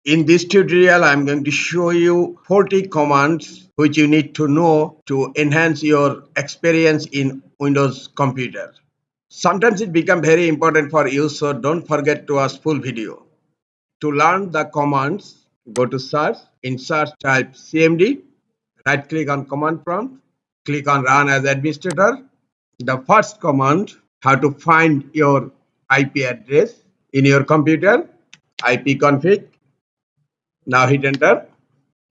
In this tutorial, I'm going to show you 40 commands which you need to know to enhance your experience in Windows computer. Sometimes it becomes very important for you, so don't forget to watch full video. To learn the commands, go to search. In search, type CMD. Right click on command prompt. Click on run as administrator. The first command, how to find your IP address in your computer. ipconfig. Now hit enter.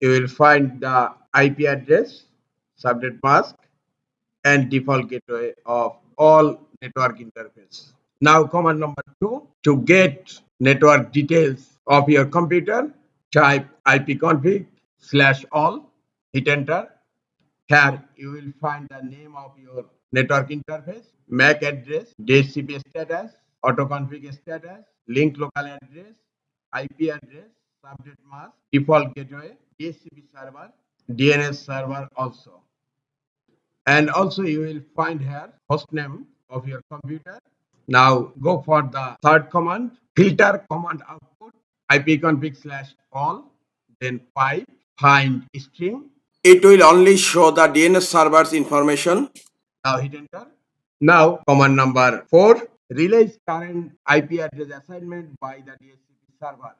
You will find the IP address, subnet mask, and default gateway of all network interface. Now command number 2, to get network details of your computer, type ipconfig/all, hit enter. Here you will find the name of your network interface, MAC address, DHCP status, autoconfig status, link local address, IP address, subnet mask, default gateway, DHCP server, DNS server also. And also you will find here host name of your computer. Now go for the third command, filter command output, ipconfig/all, then pipe, find string. It will only show the DNS server's information. Now hit enter. Now command number 4, release current IP address assignment by the DHCP server.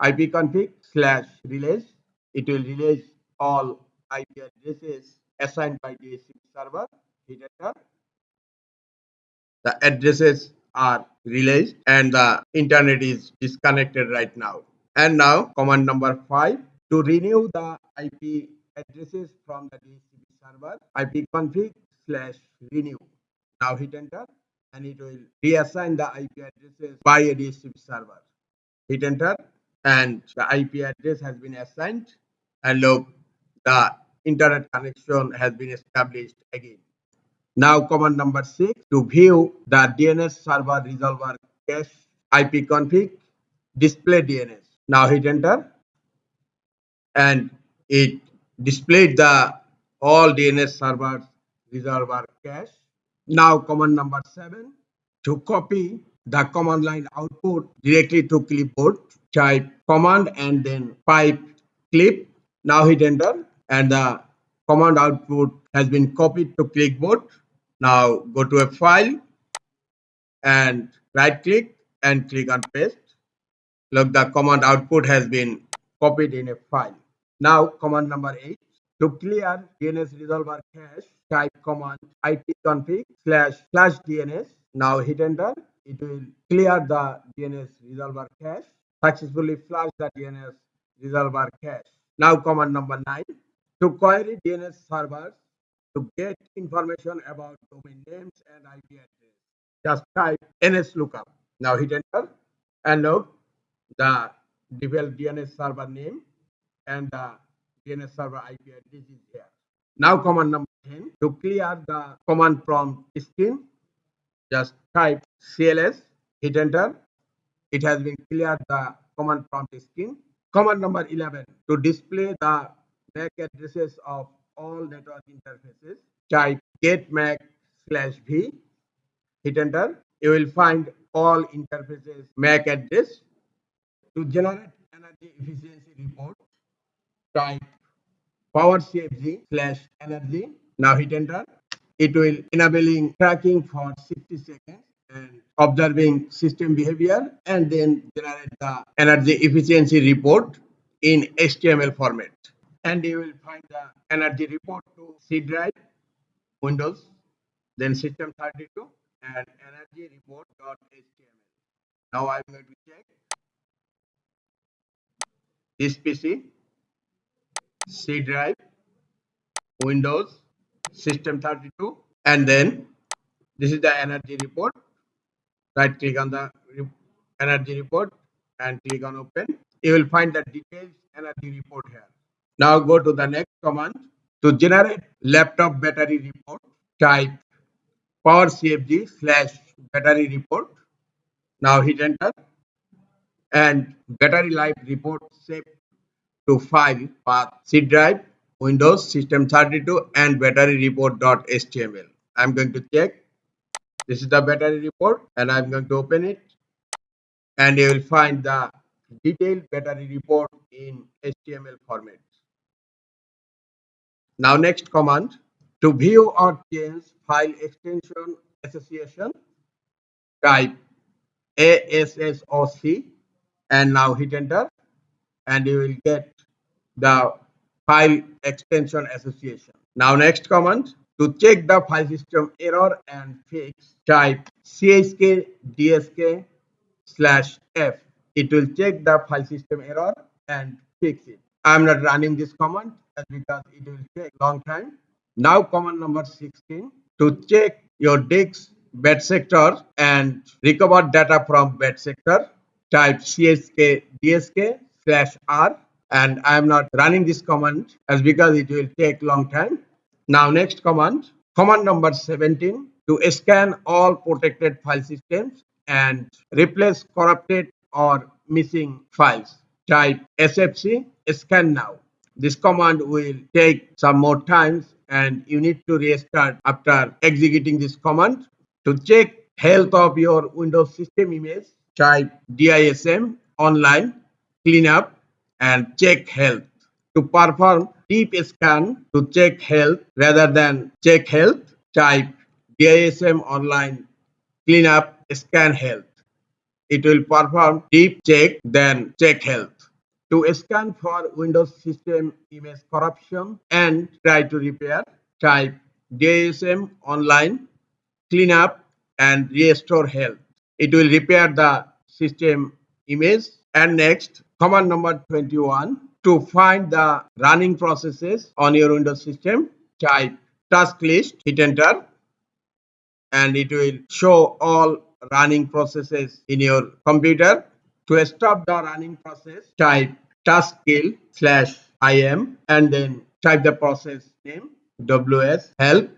ipconfig/release. It will release all IP addresses assigned by DHCP server. Hit enter. The addresses are released and the internet is disconnected right now. And now command number 5, to renew the IP addresses from the DHCP server, ipconfig/renew. Now hit enter and it will reassign the IP addresses by a DHCP server. Hit enter and the IP address has been assigned, and look, the internet connection has been established again. Now command number 6, to view the DNS server resolver cache, ipconfig display DNS. Now hit enter and it displayed the all DNS servers resolver cache. Now command number 7, to copy the command line output directly to clipboard, type command and then pipe clip. Now hit enter and the command output has been copied to clipboard. Now go to a file and right click and click on paste. Look, the command output has been copied in a file. Now command number 8, to clear DNS resolver cache, type command ipconfig//DNS. Now hit enter. It will clear the DNS resolver cache, successfully flush the DNS resolver cache. Now command number 9, to query DNS servers to get information about domain names and IP address. Just type nslookup. Now hit enter and look, the default DNS server name and the DNS server IP address is here. Now command number 10, to clear the command prompt screen, just type cls, hit enter. It has been cleared the command prompt screen. Command number 11, to display the MAC addresses of all network interfaces, type get MAC/v, hit enter. You will find all interfaces MAC address. To generate energy efficiency report, type PowerShell/energy. Now hit enter. It will enabling tracking for 60 seconds and observing system behavior, and then generate the energy efficiency report in HTML format. And you will find the energy report to C drive, Windows, then system32 and energy report.html. Now I'm going to check this PC, C drive, Windows, system32, and then this is the energy report. Right click on the energy report and click on open. You will find the detailed energy report here. Now go to the next command. To generate laptop battery report, type PowerCFG/battery report. Now hit enter and battery life report saved to file path C drive, Windows, system32 and battery report.html. I'm going to check. This is the battery report and I'm going to open it, and you will find the detailed battery report in HTML format. Now next command, to view or change file extension association, type ASSOC and now hit enter and you will get the file extension association. Now next command, to check the file system error and fix, type chk dsk/f. It will check the file system error and fix it. I am not running this command because it will take long time. Now command number 16, to check your disk bed sector and recover data from bed sector, type chk dsk/r, and I am not running this command as because it will take long time. Now next command, command number 17, to scan all protected file systems and replace corrupted or missing files. Type sfc scan now. This command will take some more times and you need to restart after executing this command. To check health of your Windows system image, type DISM online cleanup and check health. To perform deep scan to check health rather than check health, type DISM online cleanup scan health. It will perform deep check then check health. To scan for Windows system image corruption and try to repair, type DISM online cleanup and restore health. It will repair the system image. And next, command number 21, to find the running processes on your Windows system, type task list, hit enter, and it will show all running processes in your computer. To stop the running process, type task kill/im and then type the process name wshelp.exe.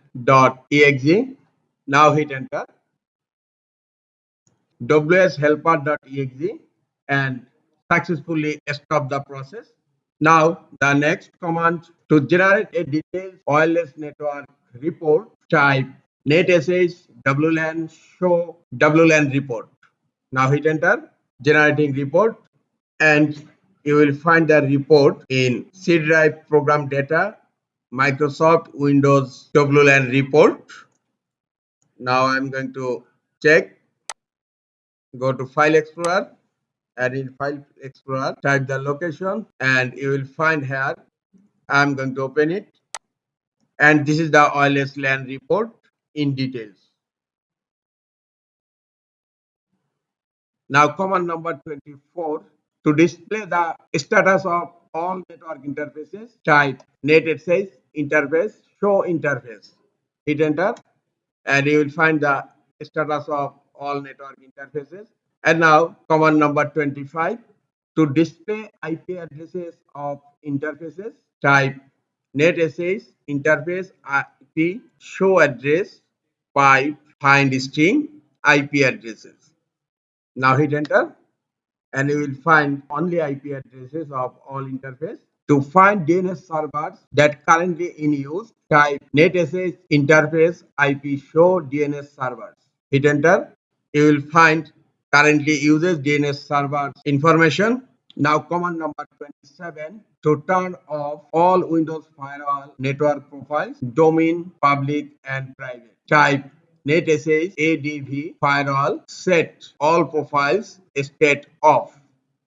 Now hit enter. wshelper.exe and successfully stop the process. Now the next command, to generate a detailed wireless network report, type netsh wlan show wlan report. Now hit enter, generating report, and you will find the report in C drive program data Microsoft Windows WLAN report. Now I'm going to check. Go to File Explorer and in File Explorer type the location and you will find here. I'm going to open it and this is the wireless LAN report in details. Now command number 24, to display the status of all network interfaces, type netsh interface show interface. Hit enter and you will find the status of all network interfaces. And now command number 25, to display IP addresses of interfaces, type netsh interface IP show address pipe find string IP addresses. Now hit enter and you will find only IP addresses of all interface. To find DNS servers that currently in use, type netsh interface IP show DNS servers. Hit enter. You will find currently uses DNS servers information. Now command number 27, to turn off all Windows firewall network profiles, domain, public and private. Type netsh adv firewall set all profiles state off.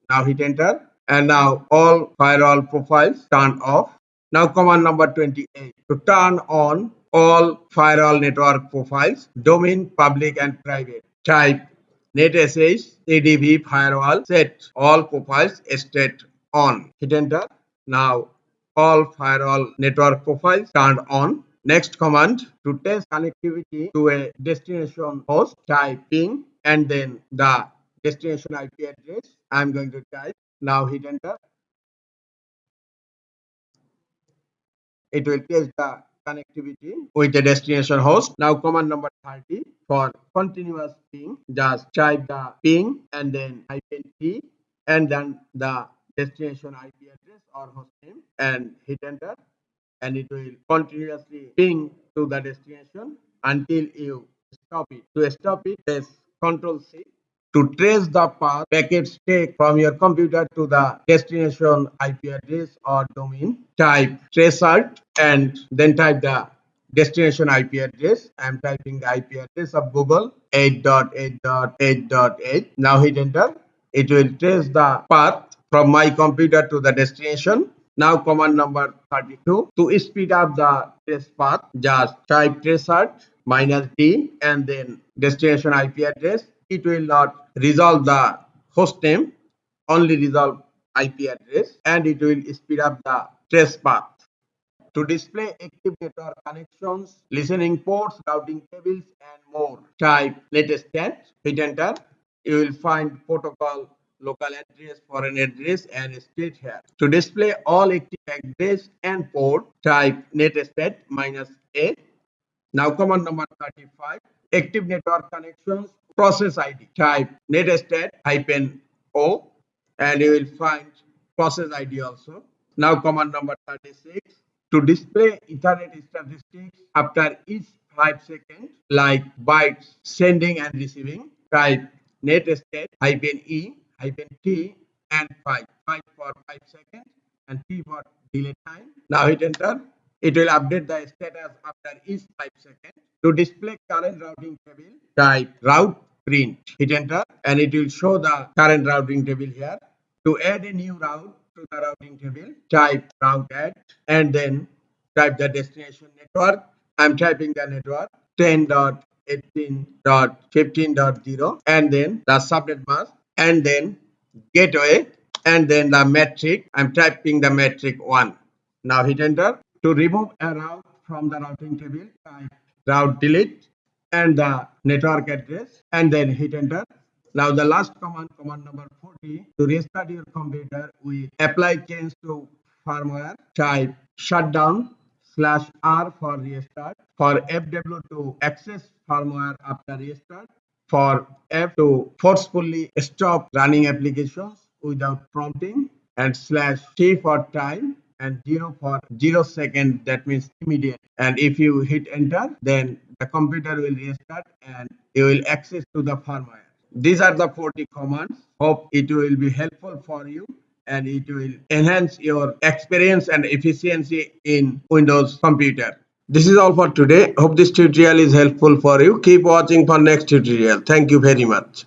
Now hit enter and now all firewall profiles turned off. Now command number 28, to turn on all firewall network profiles, domain, public and private. Type netsh adv firewall set all profiles state on. Hit enter. Now all firewall network profiles turned on. Next command, to test connectivity to a destination host, type ping and then the destination IP address. I'm going to type. Now hit enter. It will test the connectivity with the destination host. Now command number 30, for continuous ping, just type the ping and then -t and then the destination IP address or host name and hit enter and it will continuously ping to the destination until you stop it. To stop it, press Ctrl C To trace the path packets take from your computer to the destination IP address or domain, type traceroute and then type the destination IP address. I'm typing the IP address of Google 8.8.8.8. Now hit enter. It will trace the path from my computer to the destination. Now command number 32. To speed up the trace path, just type traceroute -d and then destination IP address. It will not resolve the host name, only resolve IP address, and it will speed up the trace path. To display active network connections, listening ports, routing tables, and more, type netstat, hit enter. You will find protocol, local address, foreign address, and state here. To display all active address and port, type netstat -a. Now command number 35, active network connections, process ID, type netstat -o and you will find process ID also. Now command number 36, to display Ethernet statistics after each 5 seconds, like bytes sending and receiving, type netstat -e-t and 5 for 5 seconds and t for delay time. Now hit enter. It will update the status after each 5 seconds. To display current routing table, type route print. Hit enter and it will show the current routing table here. To add a new route to the routing table, type route add and then type the destination network. I'm typing the network 10.18.15.0 and then the subnet mask and then gateway and then the metric. I'm typing the metric 1. Now hit enter. To remove a route from the routing table, type route delete and the network address and then hit enter. Now the last command, command number 40, to restart your computer, we apply change to firmware, type shutdown /R for restart, for FW to access firmware after restart, for F to forcefully stop running applications without prompting, and /T for time, and 0 for 0 second, that means immediate. And if you hit enter, then the computer will restart and you will access to the firmware. These are the 40 commands. Hope it will be helpful for you and it will enhance your experience and efficiency in Windows computer. This is all for today. Hope this tutorial is helpful for you. Keep watching for next tutorial. Thank you very much.